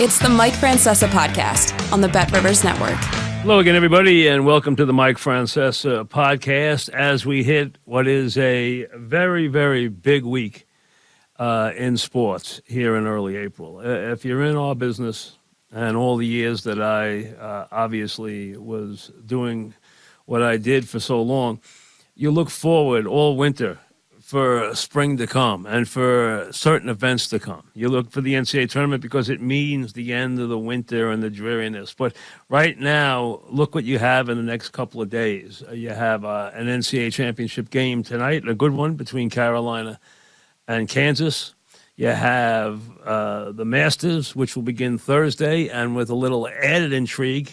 It's the Mike Francesa Podcast on the Bet Rivers Network. Hello again, everybody, and welcome to the Mike Francesa Podcast as we hit what is a very, very big week in sports here in early April. If you're in our business and all the years that I obviously was doing what I did for so long, you look forward all winter for spring to come and for certain events to come. You look for the NCAA tournament because it means the end of the winter and the dreariness. But right now, look what you have in the next couple of days. You have an NCAA championship game tonight, a good one between Carolina and Kansas. You have the Masters, which will begin Thursday, and with a little added intrigue,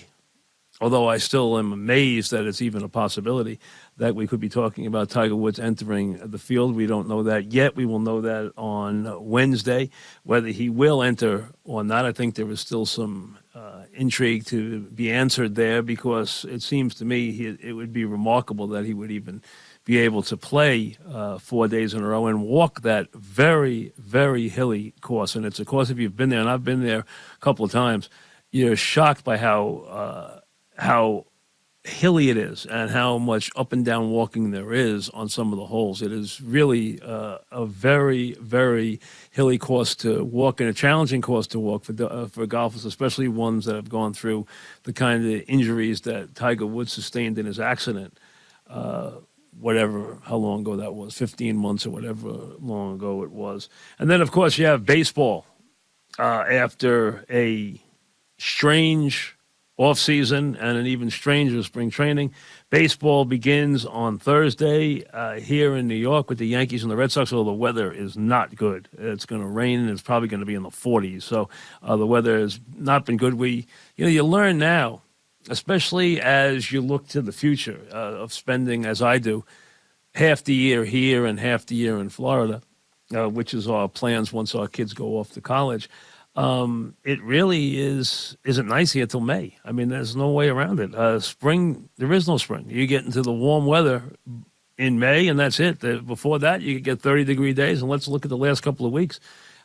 although I still am amazed that it's even a possibility that we could be talking about Tiger Woods entering the field. We don't know that yet. We will know that on Wednesday. Whether he will enter or not, I think there is still some intrigue to be answered there, because it seems to me it would be remarkable that he would even be able to play 4 days in a row and walk that very, very hilly course. And it's a course, if you've been there, and I've been there a couple of times, you're shocked by how hilly it is and how much up and down walking there is on some of the holes. It is really a very, very hilly course to walk, and a challenging course to walk for golfers, especially ones that have gone through the kind of injuries that Tiger Woods sustained in his accident, how long ago that was, 15 months or whatever long ago it was. And then, of course, you have baseball after a strange off-season and an even stranger spring training. Baseball begins on Thursday here in New York with the Yankees and the Red Sox, although the weather is not good. It's going to rain, and it's probably going to be in the 40s. So the weather has not been good. You learn now, especially as you look to the future of spending, as I do, half the year here and half the year in Florida, which is our plans once our kids go off to college. It really isn't nice here till May. I mean, there's no way around it. Spring, there is no spring. You get into the warm weather in May, and that's it. Before that, you get 30-degree days, and let's look at the last couple of weeks.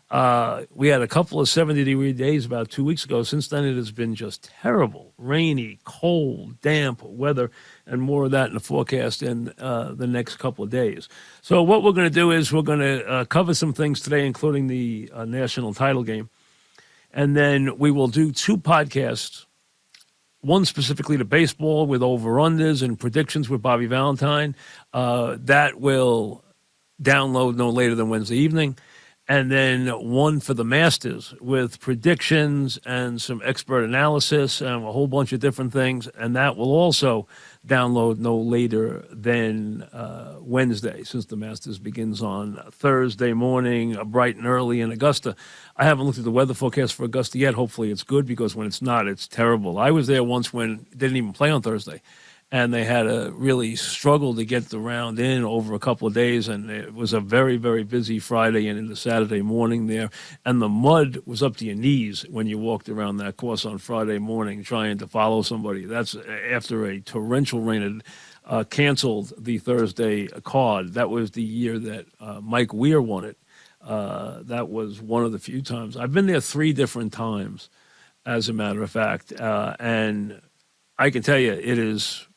We had a couple of 70-degree days about 2 weeks ago. Since then, it has been just terrible, rainy, cold, damp weather, and more of that in the forecast in the next couple of days. So what we're going to do is we're going to cover some things today, including the national title game. And then we will do two podcasts, one specifically to baseball with over-unders and predictions with Bobby Valentine. That will download no later than Wednesday evening. And then one for the Masters with predictions and some expert analysis and a whole bunch of different things. And that will also download no later than Wednesday, since the Masters begins on Thursday morning, bright and early in Augusta. I haven't looked at the weather forecast for Augusta yet. Hopefully it's good, because when it's not, it's terrible. I was there once when they didn't even play on Thursday, and they had to really struggle to get the round in over a couple of days, and it was a very, very busy Friday and into Saturday morning there, and the mud was up to your knees when you walked around that course on Friday morning trying to follow somebody. That's after a torrential rain had canceled the Thursday card. That was the year that Mike Weir won it. That was one of the few times. I've been there 3 different times, as a matter of fact, and I can tell you it is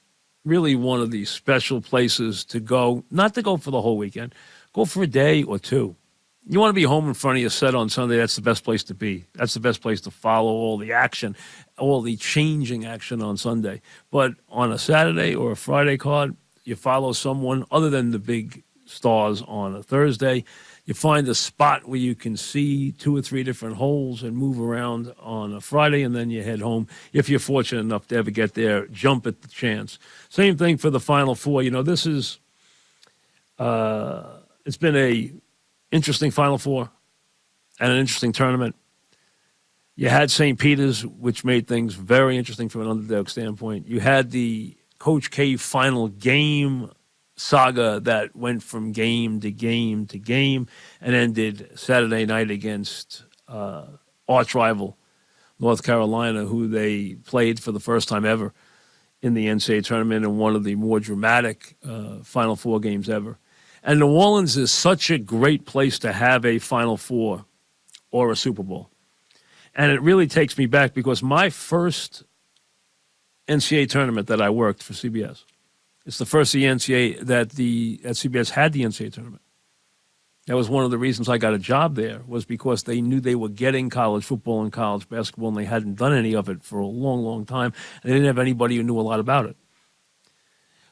really one of these special places to go, not to go for the whole weekend, go for a day or two. You want to be home in front of your set on Sunday, that's the best place to be. That's the best place to follow all the action, all the changing action on Sunday. But on a Saturday or a Friday card, you follow someone other than the big stars on a Thursday. You find a spot where you can see 2 or 3 different holes and move around on a Friday, and then you head home. If you're fortunate enough to ever get there, jump at the chance. Same thing for the Final Four. This is it's been a interesting Final Four and an interesting tournament. You had St. Peter's, which made things very interesting from an underdog standpoint. You had the Coach K final game saga that went from game to game to game and ended Saturday night against arch rival North Carolina, who they played for the first time ever in the NCAA tournament in one of the more dramatic Final Four games ever. And New Orleans is such a great place to have a Final Four or a Super Bowl. And it really takes me back because my first NCAA tournament that I worked for CBS, it's the first of the NCAA that CBS had the NCAA tournament. That was one of the reasons I got a job there, was because they knew they were getting college football and college basketball, and they hadn't done any of it for a long, long time. And they didn't have anybody who knew a lot about it.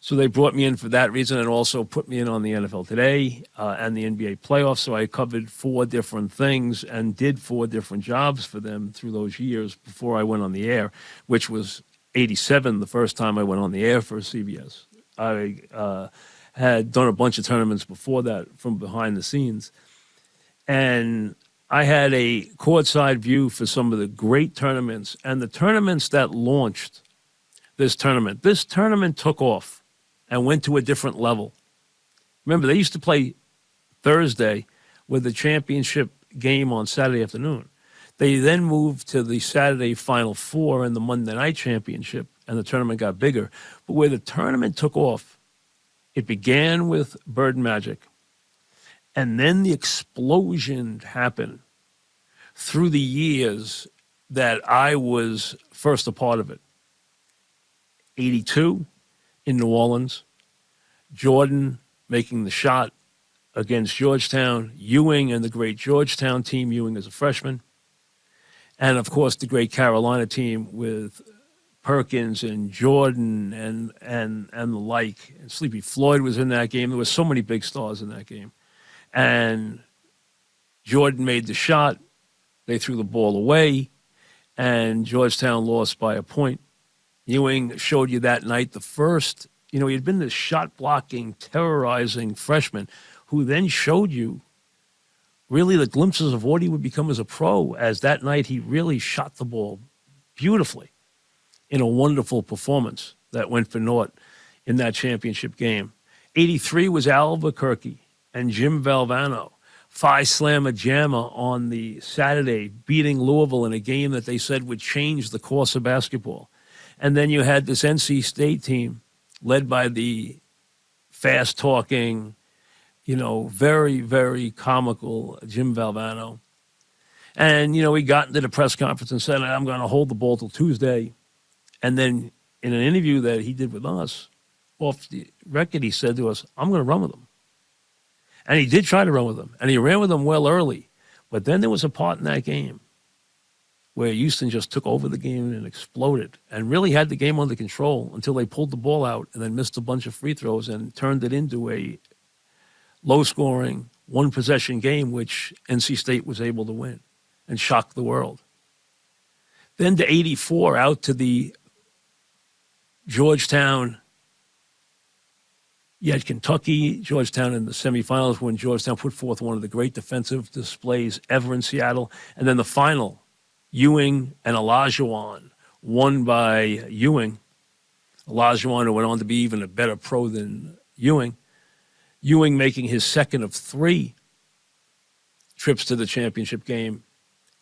So they brought me in for that reason and also put me in on the NFL Today and the NBA playoffs. So I covered 4 different things and did 4 different jobs for them through those years before I went on the air, which was 87, the first time I went on the air for CBS. I had done a bunch of tournaments before that from behind the scenes. And I had a courtside view for some of the great tournaments and the tournaments that launched this tournament. This tournament took off and went to a different level. Remember, they used to play Thursday with the championship game on Saturday afternoon. They then moved to the Saturday Final Four and the Monday Night Championship, and the tournament got bigger. But where the tournament took off, it began with Bird Magic, and then the explosion happened through the years that I was first a part of it. 82 in New Orleans, Jordan making the shot against Georgetown, Ewing and the great Georgetown team, Ewing as a freshman, and of course the great Carolina team with Perkins and Jordan and the like. And Sleepy Floyd was in that game. There were so many big stars in that game. And Jordan made the shot. They threw the ball away, and Georgetown lost by a point. Ewing showed you that night the first, he had been this shot-blocking, terrorizing freshman who then showed you really the glimpses of what he would become as a pro, as that night he really shot the ball beautifully in a wonderful performance that went for naught in that championship game. 83 was Albuquerque and Jim Valvano. Phi Slamma Jamma on the Saturday, beating Louisville in a game that they said would change the course of basketball. And then you had this NC State team led by the fast-talking, very, very comical Jim Valvano. And, he got into the press conference and said, I'm going to hold the ball till Tuesday. And then in an interview that he did with us, off the record, he said to us, I'm going to run with them. And he did try to run with them. And he ran with them well early. But then there was a part in that game where Houston just took over the game and exploded and really had the game under control until they pulled the ball out and then missed a bunch of free throws and turned it into a low-scoring, one-possession game, which NC State was able to win and shock the world. Then to 84, out to the Georgetown. You had Kentucky, Georgetown in the semifinals when Georgetown put forth one of the great defensive displays ever in Seattle. And then the final, Ewing and Olajuwon, won by Ewing. Olajuwon, who went on to be even a better pro than Ewing. Ewing making his second of 3 trips to the championship game,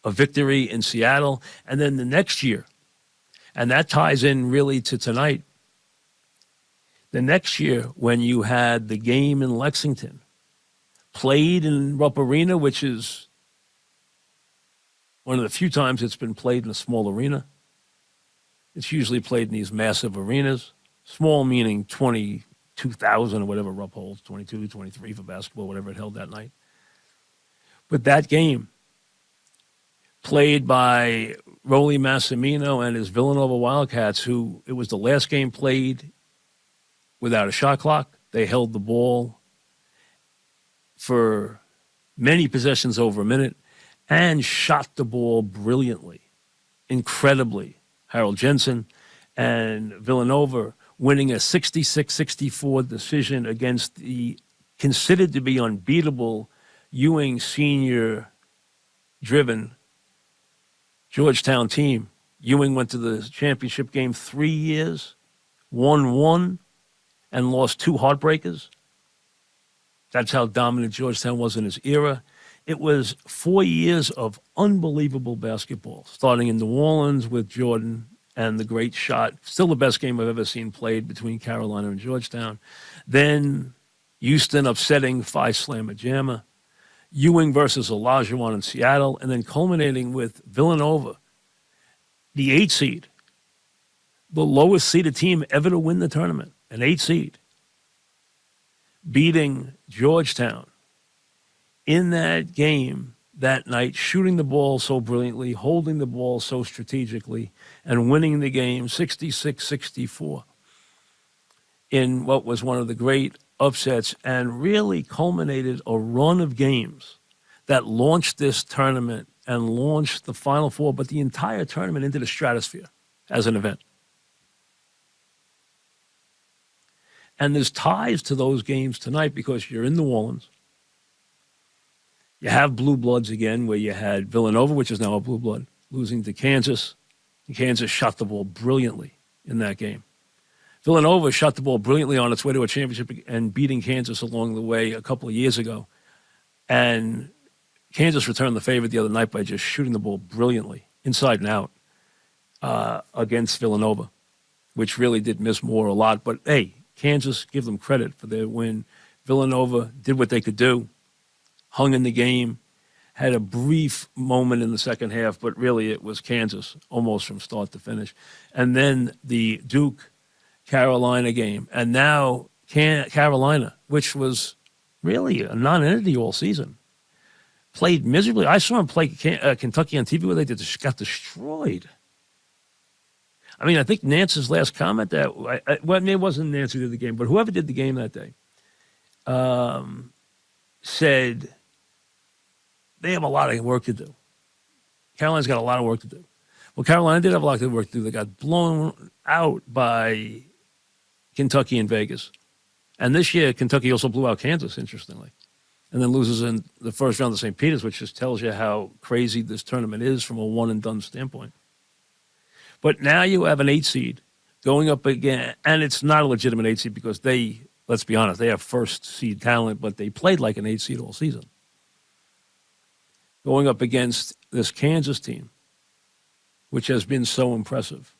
a victory in Seattle, and then the next year, and that ties in really to tonight, the next year when you had the game in Lexington, played in Rupp Arena, which is one of the few times it's been played in a small arena. It's usually played in these massive arenas, small meaning 22,000 or whatever Rupp holds, 22, 23 for basketball, whatever it held that night. But that game, played by Rolly Massimino and his Villanova Wildcats, who it was the last game played without a shot clock. They held the ball for many possessions over a minute and shot the ball brilliantly, incredibly. Harold Jensen and Villanova winning a 66-64 decision against the considered to be unbeatable Ewing senior-driven Georgetown team. Ewing went to the championship game 3 years, won 1, and lost 2 heartbreakers. That's how dominant Georgetown was in his era. It was 4 years of unbelievable basketball, starting in New Orleans with Jordan and the great shot. Still the best game I've ever seen played between Carolina and Georgetown. Then Houston upsetting Phi Slamma Jamma. Ewing versus Olajuwon in Seattle, and then culminating with Villanova, the 8 seed, the lowest seeded team ever to win the tournament, an 8 seed, beating Georgetown in that game that night, shooting the ball so brilliantly, holding the ball so strategically, and winning the game 66-64 in what was one of the great upsets, and really culminated a run of games that launched this tournament and launched the Final Four, but the entire tournament into the stratosphere as an event. And there's ties to those games tonight because you're in New Orleans. You have blue bloods again, where you had Villanova, which is now a blue blood, losing to Kansas. And Kansas shot the ball brilliantly in that game. Villanova shot the ball brilliantly on its way to a championship and beating Kansas along the way a couple of years ago. And Kansas returned the favor the other night by just shooting the ball brilliantly, inside and out, against Villanova, which really did miss Moore a lot. But, hey, Kansas, give them credit for their win. Villanova did what they could do, hung in the game, had a brief moment in the second half, but really it was Kansas almost from start to finish. And then the Duke-Carolina game. And now Carolina, which was really a non-entity all season, played miserably. I saw them play Kentucky on TV where they just got destroyed. I mean, I think Nance's last comment well, it wasn't Nance who did the game, but whoever did the game that day said they have a lot of work to do. Carolina's got a lot of work to do. Well, Carolina did have a lot of work to do. They got blown out by Kentucky in Vegas. And this year, Kentucky also blew out Kansas, interestingly, and then loses in the first round to St. Peter's, which just tells you how crazy this tournament is from a one-and-done standpoint. But now you have an 8 seed going up again, and it's not a legitimate 8 seed because they, let's be honest, they have first seed talent, but they played like an 8 seed all season. Going up against this Kansas team, which has been so impressive.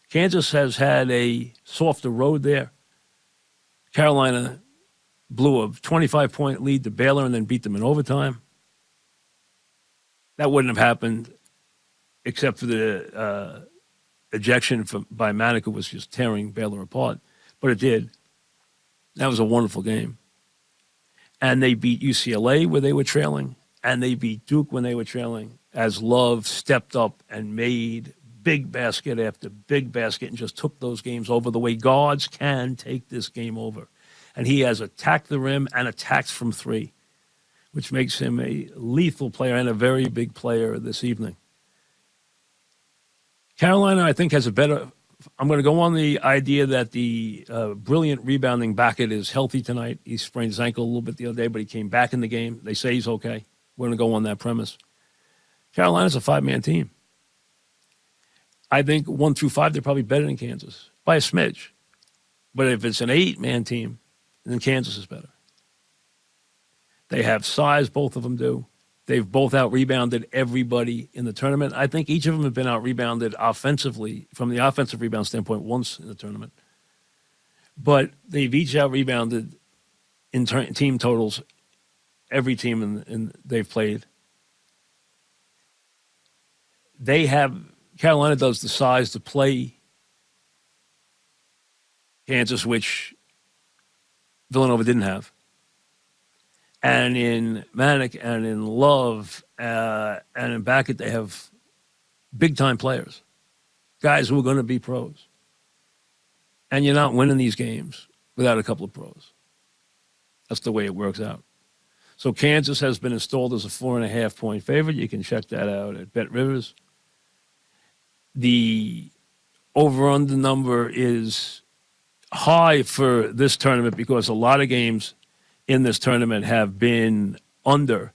Kansas has had a softer road there. Carolina blew a 25-point lead to Baylor and then beat them in overtime. That wouldn't have happened except for the ejection by Manick, who was just tearing Baylor apart. But it did. That was a wonderful game. And they beat UCLA where they were trailing, and they beat Duke when they were trailing, as Love stepped up and made big basket after big basket and just took those games over the way guards can take this game over. And he has attacked the rim and attacked from three, which makes him a lethal player and a very big player this evening. Carolina, I think, has a better – I'm going to go on the idea that the brilliant rebounding Backett is healthy tonight. He sprained his ankle a little bit the other day, but he came back in the game. They say he's okay. We're going to go on that premise. Carolina's a 5-man team. I think 1 through 5, they're probably better than Kansas by a smidge. But if it's an 8-man team, then Kansas is better. They have size, both of them do. They've both out-rebounded everybody in the tournament. I think each of them have been out-rebounded offensively, from the offensive rebound standpoint, once in the tournament. But they've each out-rebounded in team totals every team they've played. Carolina does the size to play Kansas, which Villanova didn't have. And in Manick and in Love and in Backett, they have big-time players, guys who are going to be pros. And you're not winning these games without a couple of pros. That's the way it works out. So Kansas has been installed as a 4.5-point favorite. You can check that out at Bet Rivers. The over-under number is high for this tournament because a lot of games in this tournament have been under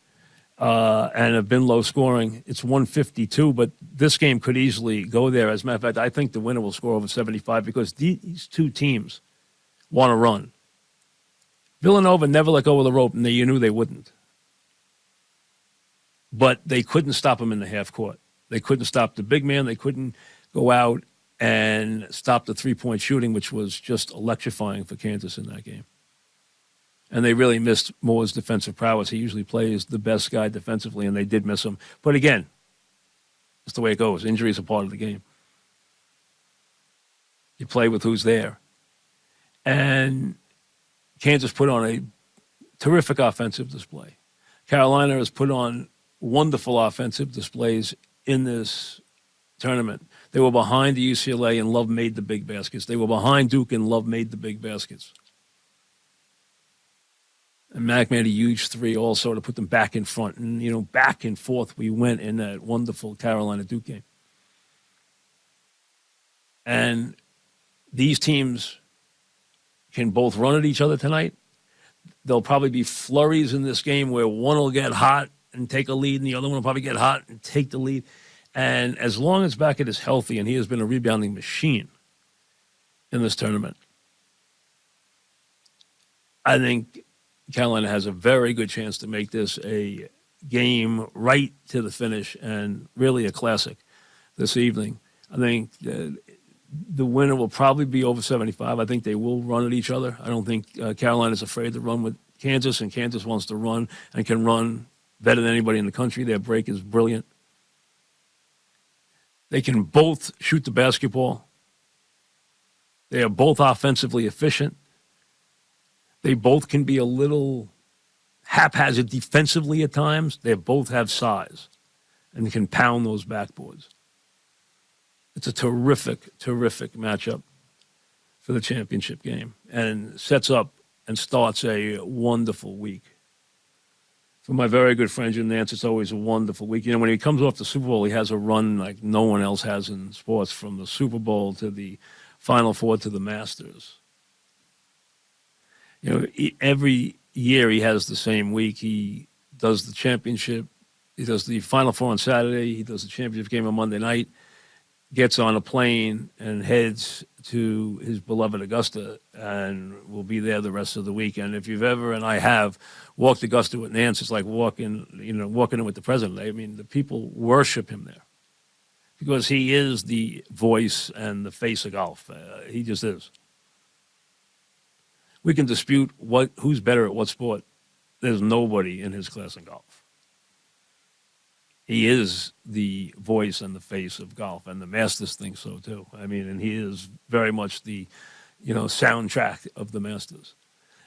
and have been low scoring. It's 152, but this game could easily go there. As a matter of fact, I think the winner will score over 75 because these two teams want to run. Villanova never let go of the rope, and you knew they wouldn't. But they couldn't stop them in the half court. They couldn't stop the big man. They couldn't go out and stop the three-point shooting, which was just electrifying for Kansas in that game. And they really missed Moore's defensive prowess. He usually plays the best guy defensively, and they did miss him. But again, it's the way it goes. Injuries are part of the game. You play with who's there. And Kansas put on a terrific offensive display. Carolina has put on wonderful offensive displays in this tournament. They were behind the UCLA, and Love made the big baskets. They were behind Duke, and Love made the big baskets. And Mac made a huge three also to put them back in front. And, back and forth we went in that wonderful Carolina-Duke game. And these teams can both run at each other tonight. There'll probably be flurries in this game where one will get hot and take a lead, and the other one will probably get hot and take the lead. And as long as Beckett is healthy, and he has been a rebounding machine in this tournament, I think Carolina has a very good chance to make this a game right to the finish and really a classic this evening. I think the winner will probably be over 75. I think they will run at each other. I don't think Carolina's afraid to run with Kansas, and Kansas wants to run and can run better than anybody in the country. Their break is brilliant. They can both shoot the basketball. They are both offensively efficient. They both can be a little haphazard defensively at times. They both have size and can pound those backboards. It's a terrific, terrific matchup for the championship game, and sets up and starts a wonderful week. For my very good friend Jim Nance, it's always a wonderful week. When he comes off the Super Bowl, he has a run like no one else has in sports, from the Super Bowl to the Final Four to the Masters. Every year he has the same week. He does the championship. He does the Final Four on Saturday. He does the championship game on Monday night, gets on a plane and heads to his beloved Augusta, and will be there the rest of the week. And if you've ever, and I have, walked Augusta with Nance, it's like walking in with the president. I mean, the people worship him there because he is the voice and the face of golf. He just is. We can dispute who's better at what sport. There's nobody in his class in golf. He is the voice and the face of golf, and the Masters think so too. I mean, and he is very much the, soundtrack of the Masters.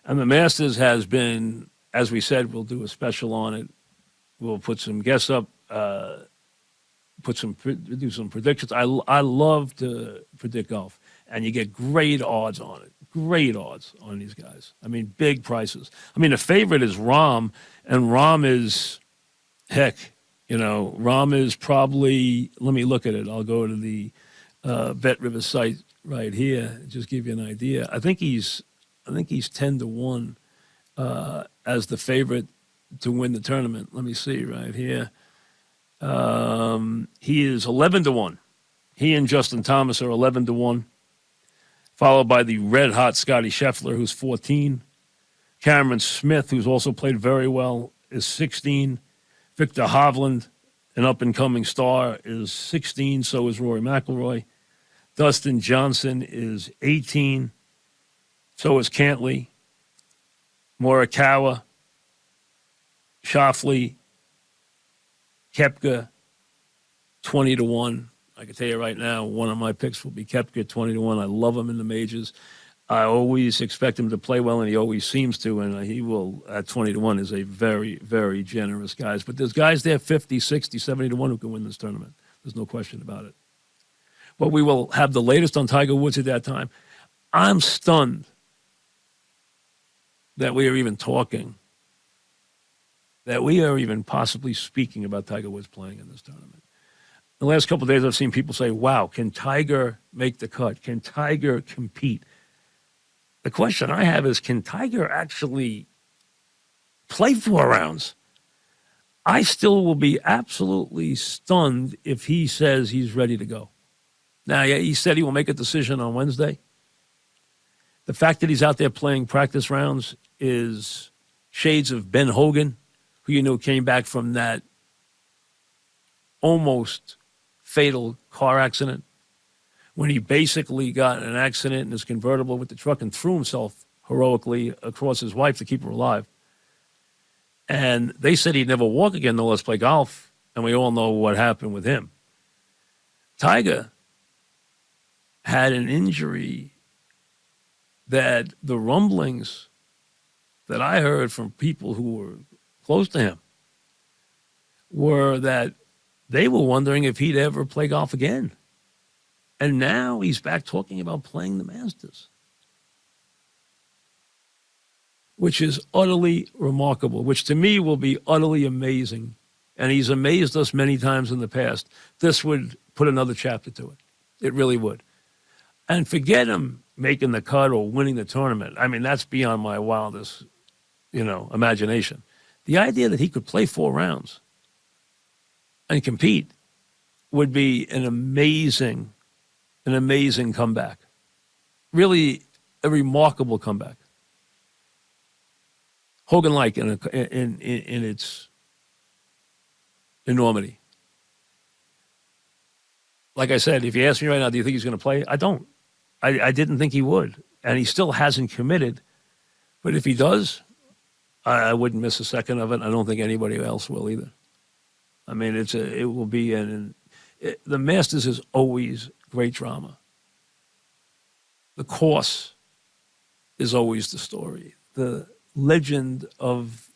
And the Masters has been, as we said, we'll do a special on it. We'll put some guests up, do some predictions. I love to predict golf, and you get great odds on it. Great odds on these guys. I mean, big prices. I mean, the favorite is Rahm, and Rahm is, heck, Rahm is probably, let me look at it. I'll go to the Bet River site right here, just give you an idea. I think he's 10-1 as the favorite to win the tournament. Let me see right here. He is 11-1. He and Justin Thomas are 11-1. Followed by the red-hot Scotty Scheffler, who's 14. Cameron Smith, who's also played very well, is 16. Victor Hovland, an up-and-coming star, is 16. So is Rory McIlroy. Dustin Johnson is 18. So is Cantley. Morikawa, Schauffele, Koepka, 20-1. I can tell you right now, one of my picks will be Koepka, 20-1. I love him in the majors. I always expect him to play well, and he always seems to, and he will, at 20-1, is a very, very generous guy. But there's guys there 50, 60, 70-1 who can win this tournament. There's no question about it. But we will have the latest on Tiger Woods at that time. I'm stunned that we are even talking, that we are even possibly speaking about Tiger Woods playing in this tournament. The last couple of days, I've seen people say, wow, can Tiger make the cut? Can Tiger compete? The question I have is, can Tiger actually play 4 rounds? I still will be absolutely stunned if he says he's ready to go. Now, yeah, he said he will make a decision on Wednesday. The fact that he's out there playing practice rounds is shades of Ben Hogan, who came back from that almost fatal car accident when he basically got in an accident in his convertible with the truck and threw himself heroically across his wife to keep her alive. And they said he'd never walk again, no less play golf. And we all know what happened with him. Tiger had an injury that the rumblings that I heard from people who were close to him were that they were wondering if he'd ever play golf again. And now he's back talking about playing the Masters, which is utterly remarkable, which to me will be utterly amazing. And he's amazed us many times in the past. This would put another chapter to it. It really would. And forget him making the cut or winning the tournament. I mean, that's beyond my wildest, imagination. The idea that he could play 4 rounds and compete would be an amazing comeback. Really a remarkable comeback. Hogan-like in its enormity. Like I said, if you ask me right now, do you think he's going to play? I don't. I didn't think he would. And he still hasn't committed. But if he does, I wouldn't miss a second of it. I don't think anybody else will either. I mean, it will be the Masters is always great drama. The course is always the story. The legend of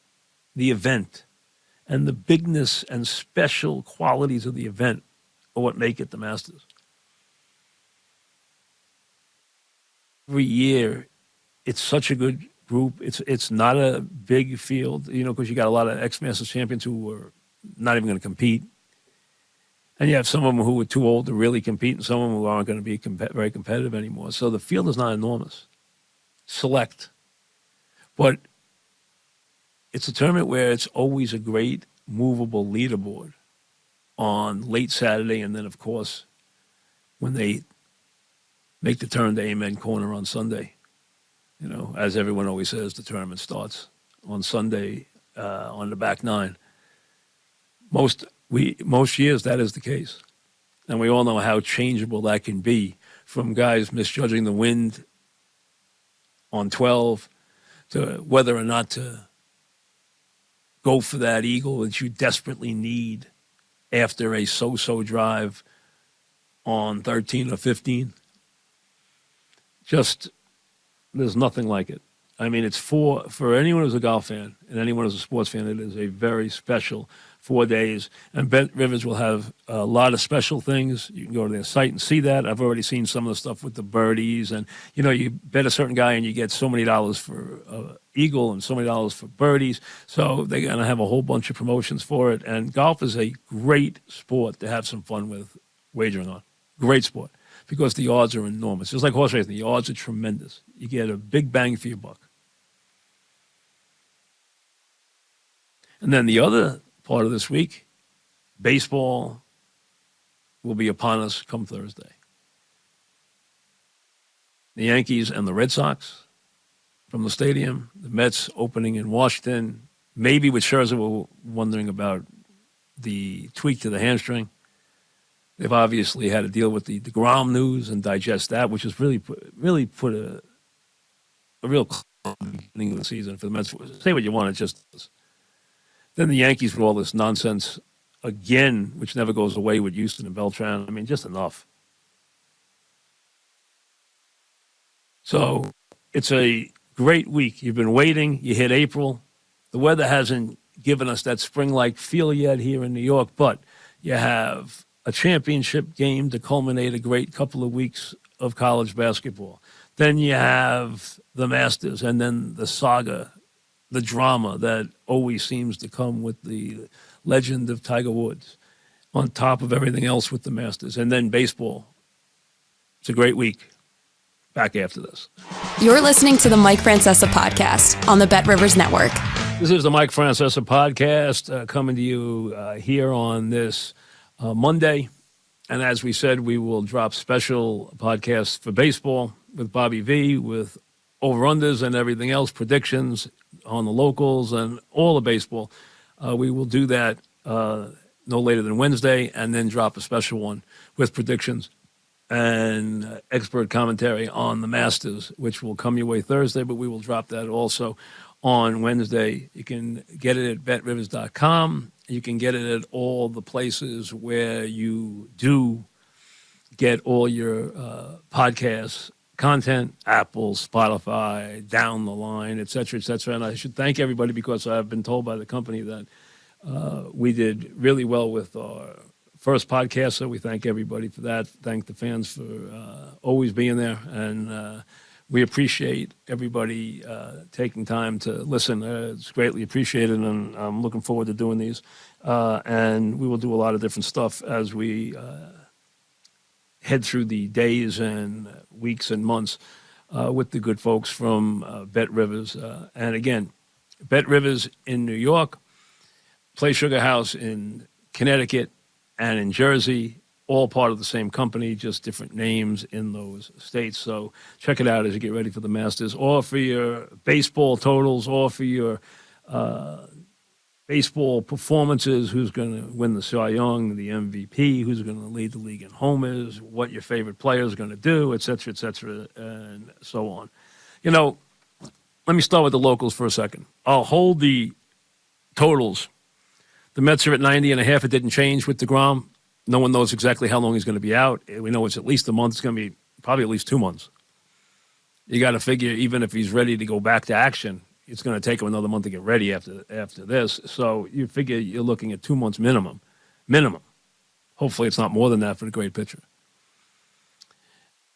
the event and the bigness and special qualities of the event are what make it the Masters. Every year, it's such a good group. It's not a big field, because you got a lot of ex-Masters champions who are not even going to compete. And you have some of them who are too old to really compete and some of them who aren't going to be very competitive anymore. So the field is not enormous. Select. But it's a tournament where it's always a great movable leaderboard on late Saturday. And then, of course, when they make the turn to Amen Corner on Sunday, as everyone always says, the tournament starts on Sunday on the back nine. Most years that is the case. And we all know how changeable that can be, from guys misjudging the wind on 12 to whether or not to go for that eagle that you desperately need after a so-so drive on 13 or 15. Just, there's nothing like it. I mean, it's for anyone who's a golf fan and anyone who's a sports fan, it is a very special 4 days. And Bet Rivers will have a lot of special things. You can go to their site and see that. I've already seen some of the stuff with the birdies. And, you bet a certain guy and you get so many dollars for eagle and so many dollars for birdies. So they're going to have a whole bunch of promotions for it. And golf is a great sport to have some fun with wagering on. Great sport. Because the odds are enormous. Just like horse racing, the odds are tremendous. You get a big bang for your buck. And then the other part of this week, baseball will be upon us come Thursday. The Yankees and the Red Sox from the stadium, the Mets opening in Washington, maybe with Scherzer, we're wondering about the tweak to the hamstring. They've obviously had to deal with the deGrom news and digest that, which has really put a real beginning of the season for the Mets. Say what you want, it just does. Then the Yankees with all this nonsense again, which never goes away with Houston and Beltran. I mean, just enough. So it's a great week. You've been waiting. You hit April. The weather hasn't given us that spring-like feel yet here in New York, but you have a championship game to culminate a great couple of weeks of college basketball. Then you have the Masters, and then the saga, the drama that always seems to come with the legend of Tiger Woods, on top of everything else with the Masters. And then baseball. It's a great week. Back after this. You're listening to the Mike Francesa Podcast on the Bet Rivers Network. This is the Mike Francesa Podcast coming to you here on this Monday. And as we said, we will drop special podcasts for baseball with Bobby V, with over-unders and everything else, predictions on the locals and all the baseball. We will do that no later than Wednesday, and then drop a special one with predictions and expert commentary on the Masters, which will come your way Thursday, but we will drop that also on Wednesday. You can get it at betrivers.com. You can get it at all the places where you do get all your podcast content, Apple, Spotify, down the line, et cetera, et cetera. And I should thank everybody because I've been told by the company that we did really well with our first podcast, so we thank everybody for that. Thank the fans for always being there, and we appreciate everybody taking time to listen. It's greatly appreciated, and I'm looking forward to doing these. And we will do a lot of different stuff as we head through the days and weeks and months with the good folks from Bet Rivers. And again, Bet Rivers in New York, Play Sugar House in Connecticut, and in Jersey, all part of the same company, just different names in those states. So check it out as you get ready for the Masters, or for your baseball totals, or for your baseball performances, who's going to win the Cy Young, the MVP, who's going to lead the league in homers, what your favorite player is going to do, et cetera, and so on. You know, let me start with the locals for a second. I'll hold the totals. The Mets are at 90.5. It didn't change with deGrom. No one knows exactly how long he's going to be out. We know it's at least a month. It's going to be probably at least 2 months. You got to figure, even if he's ready to go back to action, it's going to take him another month to get ready after this. So you figure you're looking at 2 months minimum. Hopefully it's not more than that for the great pitcher.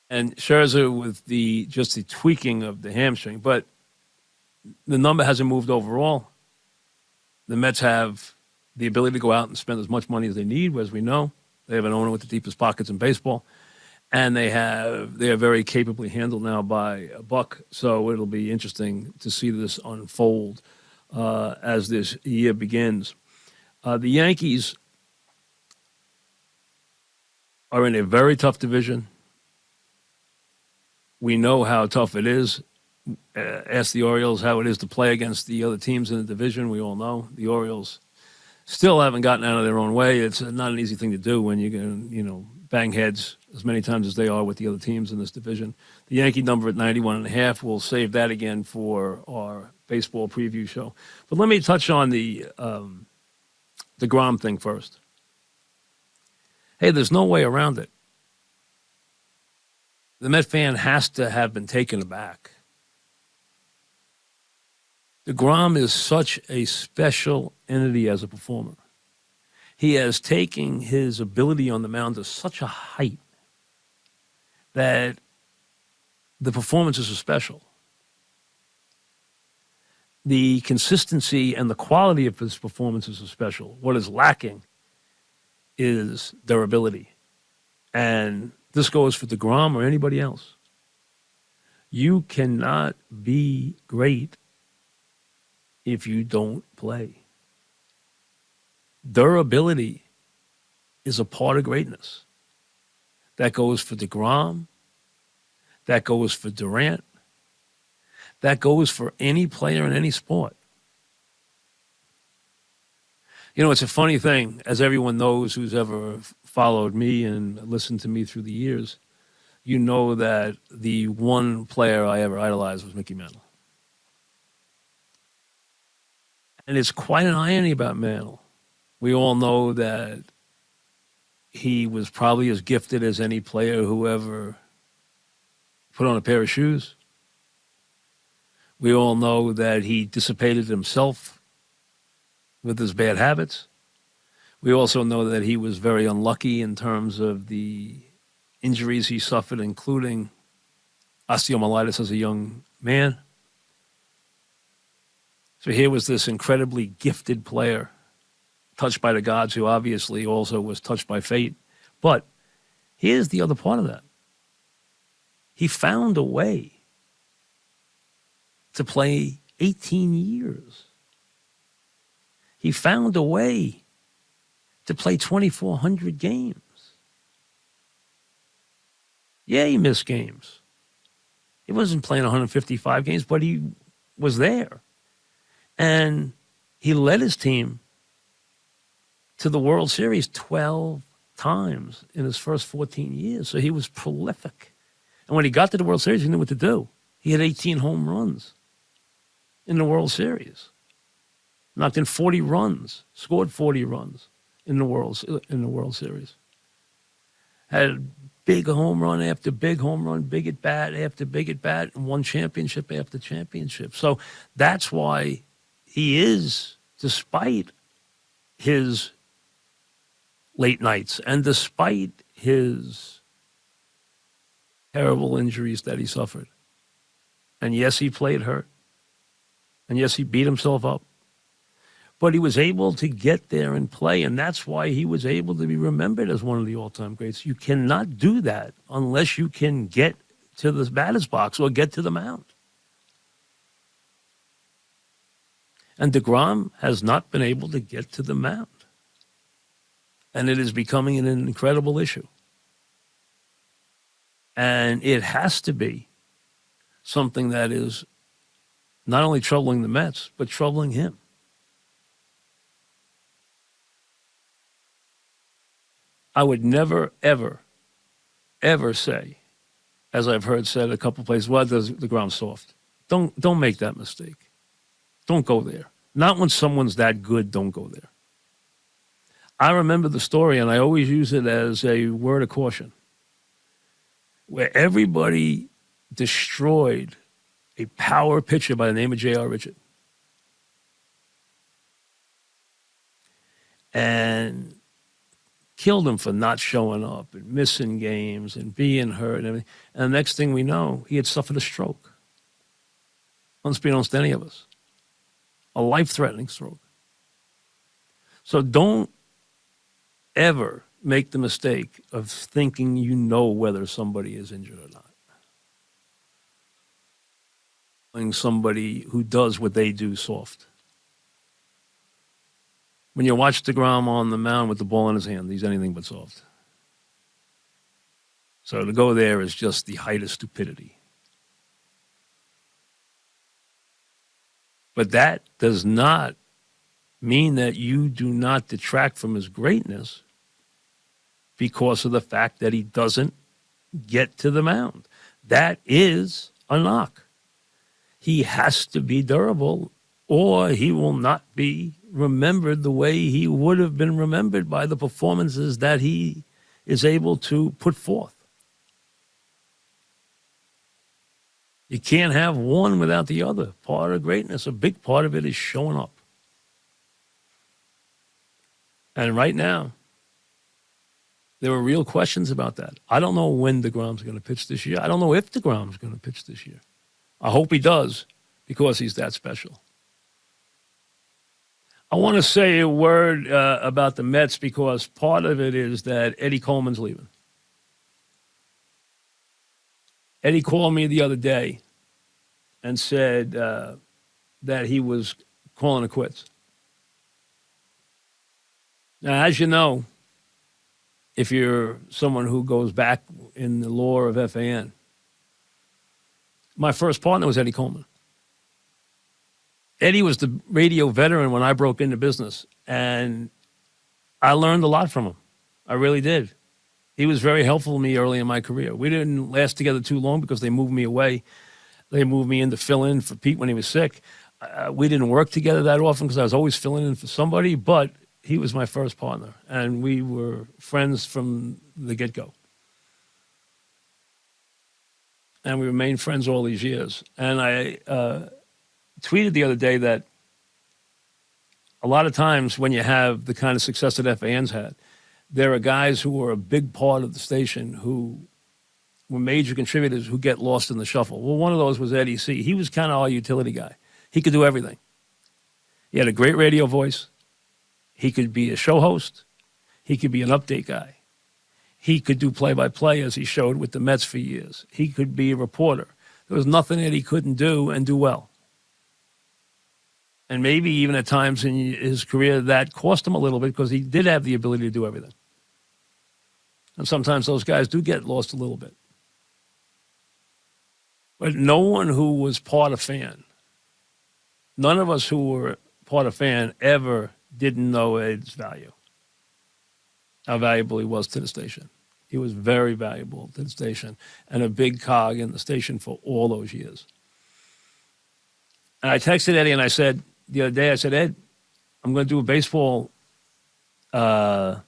And Scherzer with the tweaking of the hamstring, but the number hasn't moved overall. The Mets have the ability to go out and spend as much money as they need. As we know, they have an owner with the deepest pockets in baseball, and they are very capably handled now by Buck. So it'll be interesting to see this unfold as this year begins. The Yankees are in a very tough division. We know how tough it is. Ask the Orioles how it is to play against the other teams in the division. We all know the Orioles still haven't gotten out of their own way. It's not an easy thing to do when you can, bang heads as many times as they are with the other teams in this division. The Yankee number at 91.5. We'll save that again for our baseball preview show. But let me touch on the deGrom thing first. Hey, there's no way around it. The Met fan has to have been taken aback. deGrom is such a special entity as a performer. He has taken his ability on the mound to such a height that the performances are special. The consistency and the quality of his performances are special. What is lacking is durability. And this goes for deGrom or anybody else. You cannot be great if you don't play. Durability is a part of greatness. That goes for deGrom. That goes for Durant. That goes for any player in any sport. It's a funny thing, as everyone knows who's ever followed me and listened to me through the years, you know that the one player I ever idolized was Mickey Mantle. And it's quite an irony about Mantle. We all know that he was probably as gifted as any player who ever put on a pair of shoes. We all know that he dissipated himself with his bad habits. We also know that he was very unlucky in terms of the injuries he suffered, including osteomyelitis as a young man. So here was this incredibly gifted player, touched by the gods, who obviously also was touched by fate. But here's the other part of that. He found a way to play 18 years. He found a way to play 2,400 games. Yeah, he missed games. He wasn't playing 155 games, but he was there. And he led his team to the World Series 12 times in his first 14 years. So he was prolific. And when he got to the World Series, he knew what to do. He had 18 home runs in the World Series. Knocked in 40 runs, scored 40 runs in the World Series. Had big home run after big home run, big at bat after big at bat, and won championship after championship. So that's why he is, despite his late nights and despite his terrible injuries that he suffered. And yes, he played hurt. And yes, he beat himself up. But he was able to get there and play, and that's why he was able to be remembered as one of the all-time greats. You cannot do that unless you can get to the batter's box or get to the mound. And deGrom has not been able to get to the mound. And it is becoming an incredible issue. And it has to be something that is not only troubling the Mets, but troubling him. I would never, ever, ever say, as I've heard said a couple places, well, deGrom's soft. Don't make that mistake. Don't go there. Not when someone's that good, don't go there. I remember the story, and I always use it as a word of caution, where everybody destroyed a power pitcher by the name of J.R. Richard. And killed him for not showing up and missing games and being hurt and everything. And the next thing we know, he had suffered a stroke. Unbeknownst to any of us. A life-threatening stroke. So don't ever make the mistake of thinking you know whether somebody is injured or not. Somebody who does what they do soft. When you watch deGrom on the mound with the ball in his hand, he's anything but soft. So to go there is just the height of stupidity. But that does not mean that you do not detract from his greatness because of the fact that he doesn't get to the mound. That is a knock. He has to be durable, or he will not be remembered the way he would have been remembered by the performances that he is able to put forth. You can't have one without the other. Part of greatness, a big part of it is showing up. And right now, there are real questions about that. I don't know when deGrom's going to pitch this year. I don't know if deGrom's going to pitch this year. I hope he does, because he's that special. I want to say a word about the Mets, because part of it is that Eddie Coleman's leaving. Eddie called me the other day and said that he was calling it quits. Now, as you know, if you're someone who goes back in the lore of FAN, my first partner was Eddie Coleman. Eddie was the radio veteran when I broke into business, and I learned a lot from him. I really did. He was very helpful to me early in my career. We didn't last together too long because they moved me away. They moved me in to fill in for Pete when he was sick. We didn't work together that often because I was always filling in for somebody, but he was my first partner, and we were friends from the get-go. And we remained friends all these years. And I tweeted the other day that a lot of times when you have the kind of success that FAN's had, there are guys who are a big part of the station who were major contributors who get lost in the shuffle. Well, one of those was Eddie C. He was kind of our utility guy. He could do everything. He had a great radio voice. He could be a show host. He could be an update guy. He could do play-by-play, as he showed with the Mets for years. He could be a reporter. There was nothing that he couldn't do and do well. And maybe even at times in his career that cost him a little bit because he did have the ability to do everything. And sometimes those guys do get lost a little bit. But no one who was part of FAN, none of us who were part of FAN ever didn't know Ed's value. how valuable he was to the station. He was very valuable to the station and a big cog in the station for all those years. And I texted Eddie and I said, the other day, I said, Ed, I'm going to do a baseball podcast.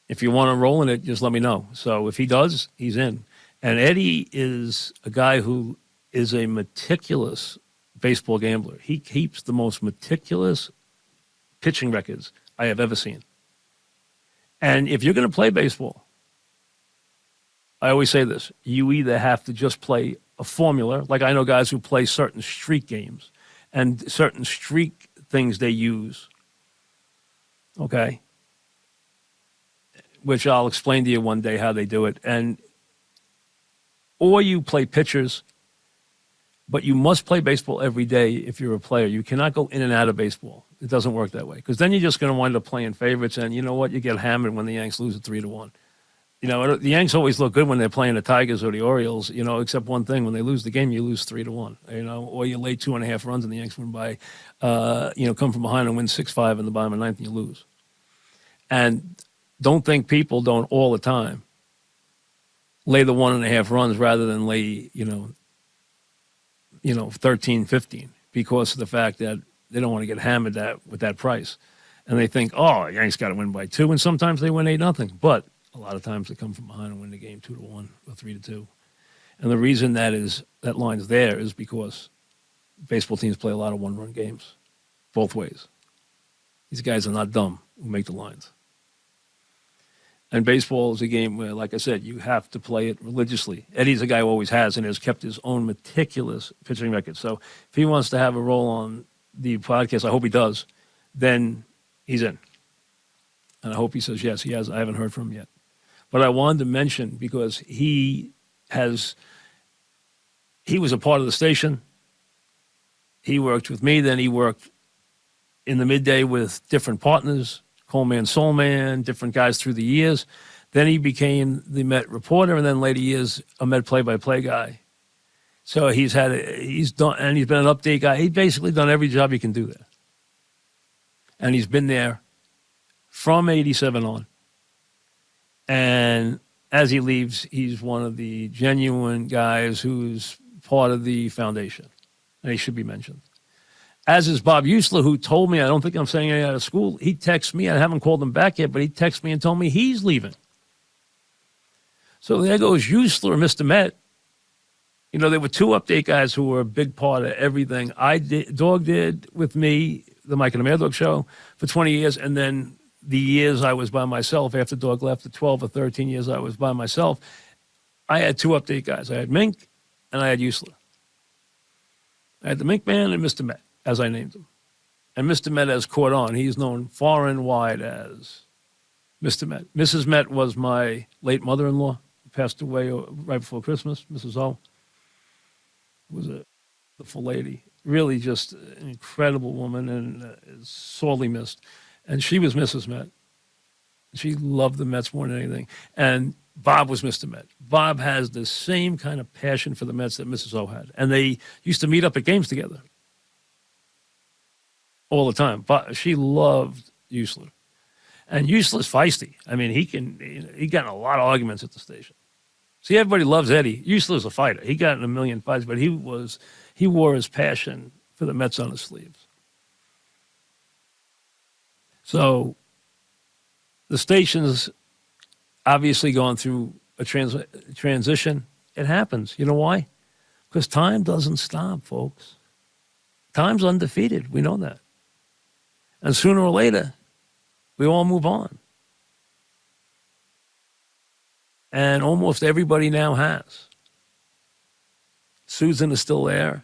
If you want to roll in it, just let me know. So if he does, he's in. And Eddie is a guy who is a meticulous baseball gambler. He keeps the most meticulous pitching records I have ever seen. And if you're going to play baseball, I always say this, you either have to just play a formula, like I know guys who play certain streak games and certain streak things they use, okay, which I'll explain to you one day how they do it. Or you play pitchers, but you must play baseball every day if you're a player. You cannot go in and out of baseball. It doesn't work that way because then you're just going to wind up playing favorites, and you know what? You get hammered when the Yanks lose at 3-1. You know, the Yanks always look good when they're playing the Tigers or the Orioles, you know, except one thing. When they lose the game, you lose 3-1, you know, or you lay 2.5 runs and the Yanks win by, come from behind and win 6-5 in the bottom of the ninth and you lose. And don't think people don't all the time lay the 1.5 runs rather than lay, 13, 15 because of the fact that they don't want to get hammered with that price. And they think, oh, Yanks got to win by 2. And sometimes they win 8-0. But a lot of times they come from behind and win the game 2-1 or 3-2. And the reason that line's there is because baseball teams play a lot of one-run games, both ways. These guys are not dumb who make the lines. And baseball is a game where, like I said, you have to play it religiously. Eddie's a guy who always has and has kept his own meticulous pitching record. So if he wants to have a role on the podcast, I hope he does, then he's in. And I hope he says yes. He has. I haven't heard from him yet. But I wanted to mention because he was a part of the station. He worked with me. Then he worked in the midday with different partners, Coleman, Soulman, different guys through the years. Then he became the Met reporter, and then later years a Met play-by-play guy. So he's been an update guy. He's basically done every job he can do there. And he's been there from 87 on. And as he leaves, he's one of the genuine guys who's part of the foundation. And he should be mentioned. As is Bob Usler, who told me, I don't think I'm saying it out of school, he texted me, I haven't called him back yet, but he texted me and told me he's leaving. So there goes Usler, Mr. Met. You know, there were 2 update guys who were a big part of everything. Dog did with me, the Mike and the Mad Dog show, for 20 years, and then the years I was by myself after Dog left, the 12 or 13 years I was by myself, I had 2 update guys. I had Mink and I had Usler. I had the Mink Man and Mr. Met, as I named him. And Mr. Met has caught on. He's known far and wide as Mr. Met. Mrs. Met was my late mother-in-law, who passed away right before Christmas. Mrs. O was a wonderful lady. Really just an incredible woman and is sorely missed. And she was Mrs. Met. She loved the Mets more than anything. And Bob was Mr. Met. Bob has the same kind of passion for the Mets that Mrs. O had. And they used to meet up at games together all the time. But she loved Usler. And Usler's feisty. I mean, he got in a lot of arguments at the station. See, everybody loves Eddie. Usler's a fighter. He got in a million fights, but he wore his passion for the Mets on his sleeves. So the station's obviously gone through a transition. It happens. You know why? Because time doesn't stop, folks. Time's undefeated. We know that. And sooner or later, we all move on. And almost everybody now has. Susan is still there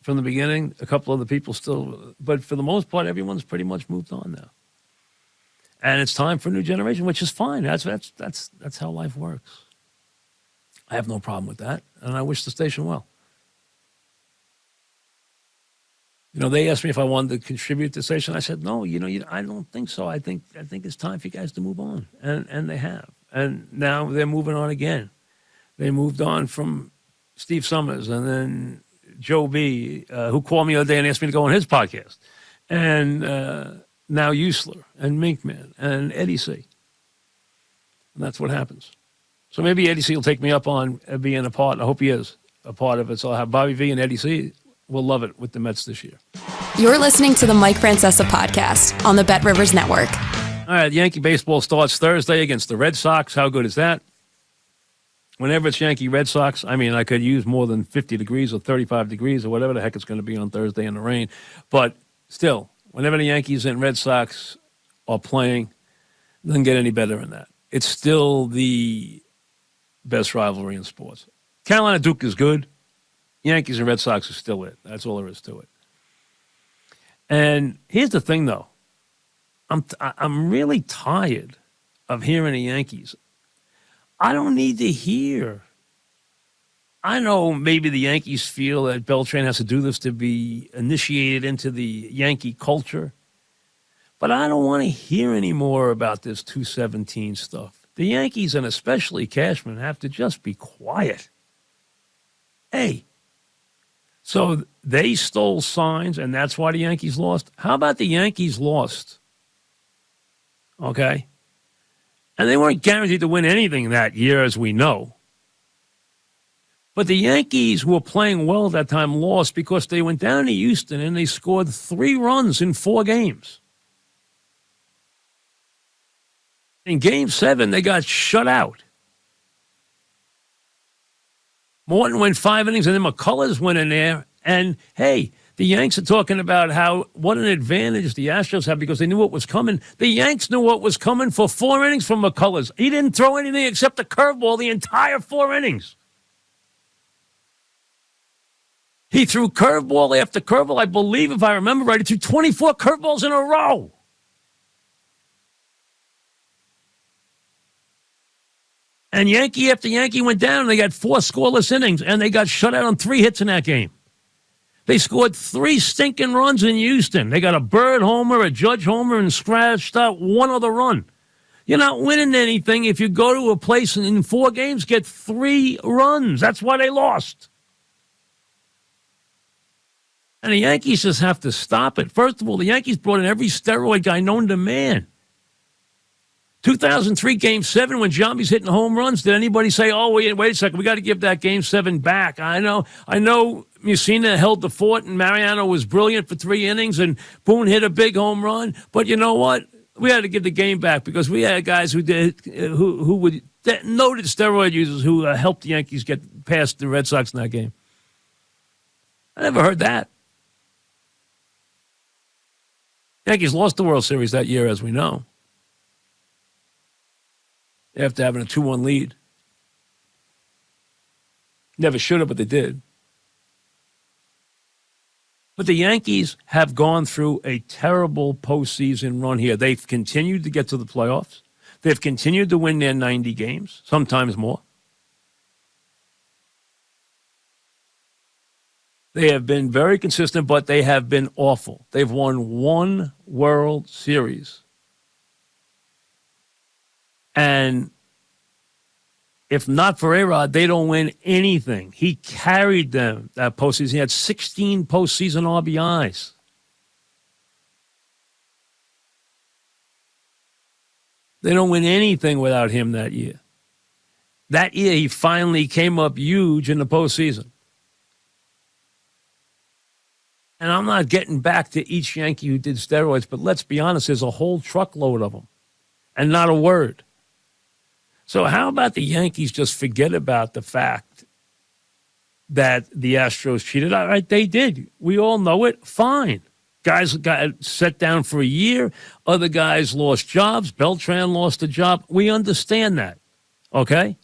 from the beginning. A couple other people still, but for the most part, everyone's pretty much moved on now. And it's time for a new generation, which is fine. That's how life works. I have no problem with that, and I wish the station well. You know, they asked me if I wanted to contribute to the station. I said, no, I don't think so. I think it's time for you guys to move on, and they have. And now they're moving on again. They moved on from Steve Summers and then Joe B., who called me the other day and asked me to go on his podcast and now Usler and Minkman and Eddie C. And that's what happens. So maybe Eddie C will take me up on being a part. I hope he is a part of it. So I'll have Bobby V and Eddie C. Will love it with the Mets this year. You're listening to the Mike Francesa Podcast on the Bet Rivers Network. All right, Yankee baseball starts Thursday against the Red Sox. How good is that? Whenever it's Yankee Red Sox, I mean, I could use more than 50 degrees or 35 degrees or whatever the heck it's going to be on Thursday in the rain. But still, whenever the Yankees and Red Sox are playing, it doesn't get any better than that. It's still the best rivalry in sports. Carolina Duke is good. Yankees and Red Sox are still it. That's all there is to it. And here's the thing, though. I'm really tired of hearing the Yankees. I don't need to hear. I know maybe the Yankees feel that Beltran has to do this to be initiated into the Yankee culture. But I don't want to hear any more about this 217 stuff. The Yankees, and especially Cashman, have to just be quiet. Hey, so they stole signs, and that's why the Yankees lost? How about the Yankees lost? Okay? And they weren't guaranteed to win anything that year, as we know. But the Yankees, who were playing well at that time, lost because they went down to Houston and they scored 3 runs in 4 games. In Game 7, they got shut out. Morton went 5 innings, and then McCullers went in there. And, hey, the Yanks are talking about what an advantage the Astros had because they knew what was coming. The Yanks knew what was coming for 4 innings from McCullers. He didn't throw anything except a curveball the entire 4 innings. He threw curveball after curveball. I believe, if I remember right, he threw 24 curveballs in a row. And Yankee after Yankee went down, and they got 4 scoreless innings, and they got shut out on 3 hits in that game. They scored 3 stinking runs in Houston. They got a Bird homer, a Judge homer, and scratched out 1 other run. You're not winning anything if you go to a place and in 4 games get 3 runs. That's why they lost. And the Yankees just have to stop it. First of all, the Yankees brought in every steroid guy known to man. 2003 Game 7 when Giambi's hitting home runs. Did anybody say, oh, wait a second, we got to give that Game 7 back? I know Mussina held the fort and Mariano was brilliant for 3 innings and Boone hit a big home run. But you know what? We had to give the game back because we had guys who would noted steroid users who helped the Yankees get past the Red Sox in that game. I never heard that. Yankees lost the World Series that year, as we know, after having a 2-1 lead. Never should have, but they did. But the Yankees have gone through a terrible postseason run here. They've continued to get to the playoffs. They've continued to win their 90 games, sometimes more. They have been very consistent, but they have been awful. They've won 1 World Series. And if not for A-Rod, they don't win anything. He carried them that postseason. He had 16 postseason RBIs. They don't win anything without him that year. That year, he finally came up huge in the postseason. And I'm not getting back to each Yankee who did steroids, but let's be honest, there's a whole truckload of them, and not a word. So how about the Yankees just forget about the fact that the Astros cheated? All right, they did. We all know it. Fine. Guys got set down for a year. Other guys lost jobs. Beltran lost a job. We understand that, okay?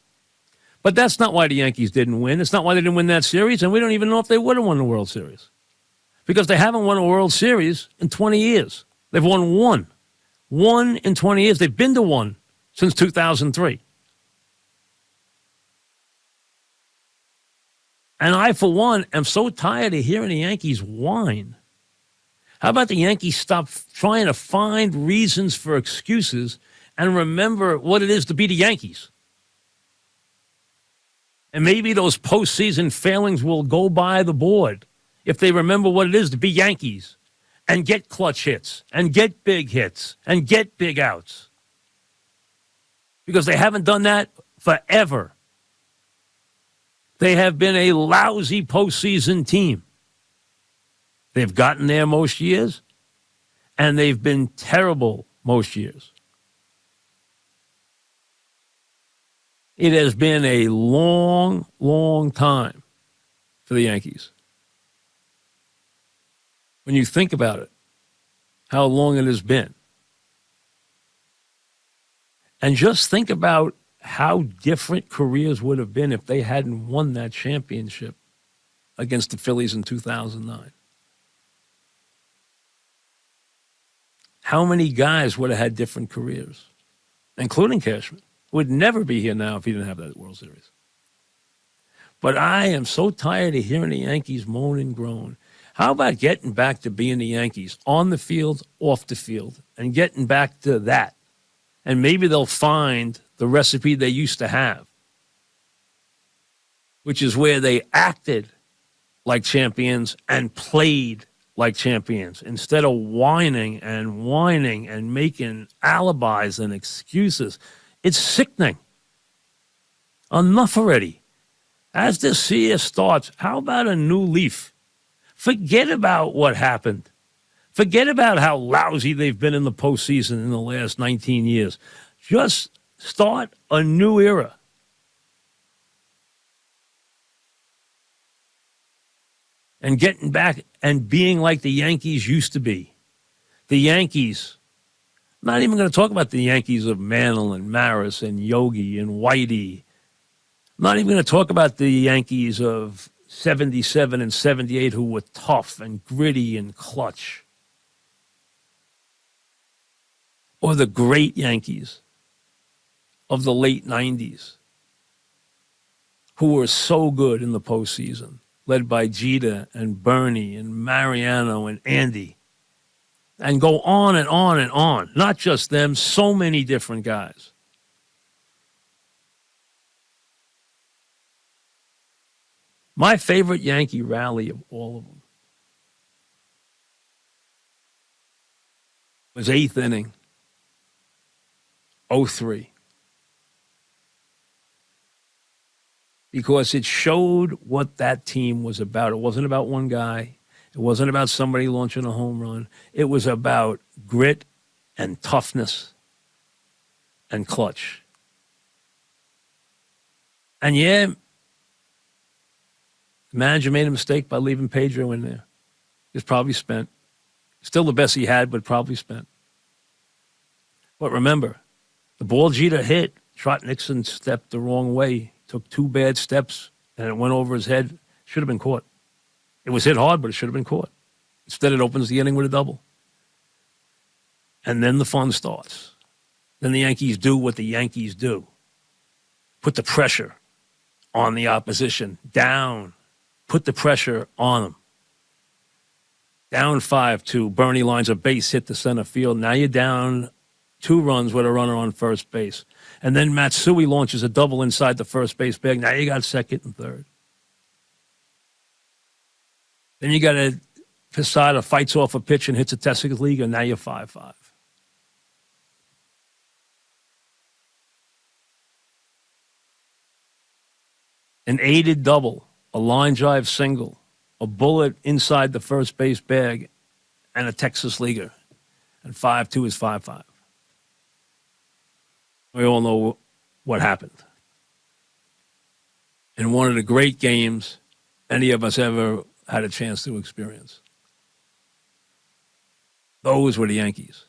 But that's not why the Yankees didn't win. It's not why they didn't win that series, and we don't even know if they would have won the World Series. Because they haven't won a World Series in 20 years. They've won 1. 1 in 20 years. They've been to 1 since 2003. And I, for one, am so tired of hearing the Yankees whine. How about the Yankees stop trying to find reasons for excuses and remember what it is to be the Yankees? And maybe those postseason failings will go by the board if they remember what it is to be Yankees and get clutch hits and get big hits and get big outs. Because they haven't done that forever. They have been a lousy postseason team. They've gotten there most years, and they've been terrible most years. It has been a long, long time for the Yankees. When you think about it, how long it has been. And just think about how different careers would have been if they hadn't won that championship against the Phillies in 2009. How many guys would have had different careers, including Cashman, who would never be here now if he didn't have that World Series. But I am so tired of hearing the Yankees moan and groan. How about getting back to being the Yankees on the field, off the field, and getting back to that? And maybe they'll find the recipe they used to have, which is where they acted like champions and played like champions instead of whining and making alibis and excuses. It's sickening. Enough already. As this year starts, how about a new leaf? Forget about what happened. Forget about how lousy they've been in the postseason in the last 19 years. Just start a new era. And getting back and being like the Yankees used to be. The Yankees, I'm not even going to talk about the Yankees of Mantle and Maris and Yogi and Whitey. I'm not even going to talk about the Yankees of 77 and 78 who were tough and gritty and clutch. Or the great Yankees of the late 90s who were so good in the postseason, led by Jeter and Bernie and Mariano and Andy. And go on and on and on. Not just them, so many different guys. My favorite Yankee rally of all of them was 8th inning, 03. Because it showed what that team was about. It wasn't about one guy. It wasn't about somebody launching a home run. It was about grit and toughness and clutch. And yeah, the manager made a mistake by leaving Pedro in there. He was probably spent. Still the best he had, but probably spent. But remember, the ball Jeter hit, Trot Nixon stepped the wrong way, took 2 bad steps, and it went over his head. Should have been caught. It was hit hard, but it should have been caught. Instead, it opens the inning with a double. And then the fun starts. Then the Yankees do what the Yankees do. Put the pressure on the opposition. Down. Put the pressure on them. Down 5-2. Bernie lines a base hit to center field. Now you're down 2 runs with a runner on first base. And then Matsui launches a double inside the first base bag. Now you got second and third. Then you got a Posada fights off a pitch and hits a testicle league, and now you're 5-5. An aided double, a line drive single, a bullet inside the first base bag, and a Texas leaguer. And 5-2 is 5-5. We all know what happened. In one of the great games any of us ever had a chance to experience. Those were the Yankees.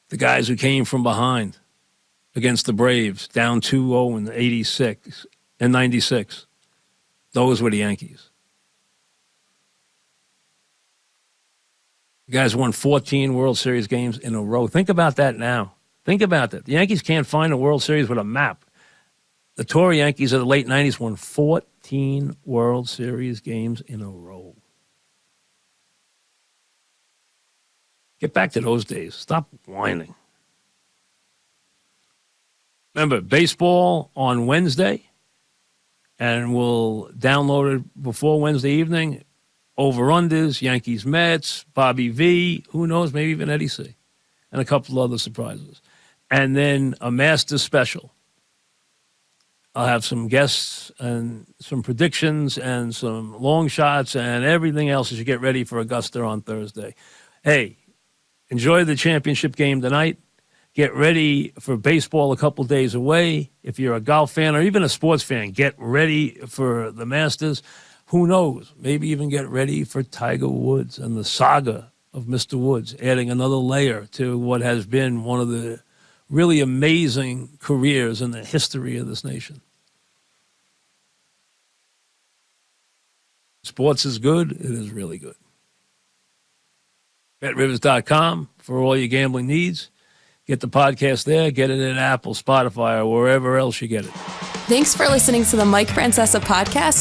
The guys who came from behind against the Braves, down 2-0 in 86 and 96. Those were the Yankees. The guys won 14 World Series games in a row. Think about that now. Think about that. The Yankees can't find a World Series with a map. The Tour Yankees of the late 90s won 14 World Series games in a row. Get back to those days. Stop whining. Remember, baseball on Wednesday, and we'll download it before Wednesday evening. over-unders, Yankees, Mets, Bobby V, who knows, maybe even Eddie C, and a couple of other surprises. And then a Masters special. I'll have some guests and some predictions and some long shots and everything else as you get ready for Augusta on Thursday. Hey, enjoy the championship game tonight. Get ready for baseball a couple days away. If you're a golf fan or even a sports fan, get ready for the Masters. Who knows? Maybe even get ready for Tiger Woods and the saga of Mr. Woods, adding another layer to what has been one of the really amazing careers in the history of this nation. Sports is good. It is really good. BetRivers.com for all your gambling needs. Get the podcast there. Get it at Apple, Spotify, or wherever else you get it. Thanks for listening to the Mike Francesa Podcast.